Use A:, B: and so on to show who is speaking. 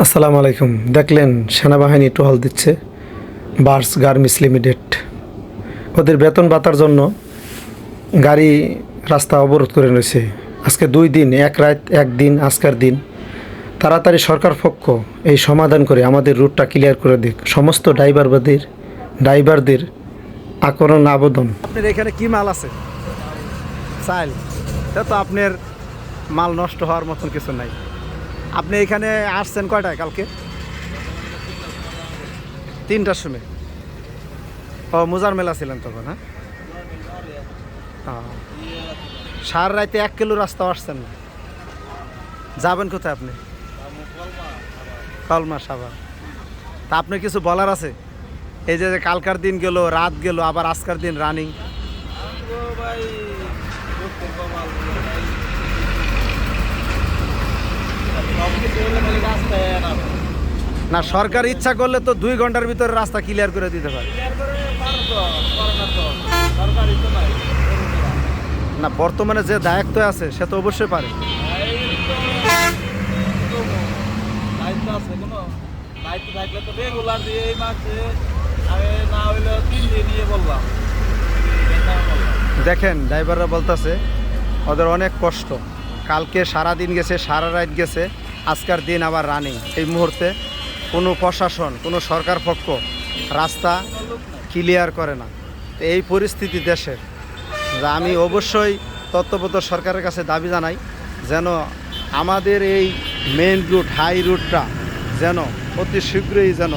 A: আসসালামু আলাইকুম। দেখলেন সেনাবাহিনী টহল দিচ্ছে বার্স গার্মেন্টস লিমিটেড। ওদের বেতন ভাতার জন্য গাড়ি রাস্তা অবরোধ করে রয়েছে আজকে 2 দিন, এক রাত এক দিন, আজকের দিন। তাড়াতাড়ি সরকার পক্ষ এই সমাধান করে আমাদের রুটটা ক্লিয়ার করে দিক। সমস্ত ড্রাইভারদের আকরণ আবেদন।
B: আপনার এখানে কি মাল আছে? চাল। তা তো আপনার মাল নষ্ট হওয়ার মতন কিছু নাই। আপনি এখানে আসছেন কয়টায় কালকে? 3টার সময়। ও মোজার মেলা ছিলেন তখন? হ্যাঁ, সার রাইতে 1 কিলো রাস্তা আসছেন না। যাবেন কোথায় আপনি? কলমা সাবার। তা আপনার কিছু বলার আছে? এই যে কালকার দিন গেল, রাত গেল, আবার আজকার দিন রানিং। না, সরকার ইচ্ছা করলে তো 2 ঘন্টার ভিতরে রাস্তা ক্লিয়ার করে দিতে পারে। না, বর্তমানে যে দায়িত্ব আছে সে তো অবশ্যই পারে। দেখেন, ড্রাইভাররা বলতেছে ওদের অনেক কষ্ট। কালকে সারা দিন গেছে, সারা রাত গেছে, আজকের দিন আবার রানিং। এই মুহূর্তে কোনো প্রশাসন, কোনো সরকার পক্ষ রাস্তা ক্লিয়ার করে না। তো এই পরিস্থিতি দেশের, যা আমি অবশ্যই তত্ত্বাবধায়ক সরকারের কাছে দাবি জানাই যেন আমাদের এই মেইন রুট, হাই রুটটা যেন অতি শীঘ্রই যেন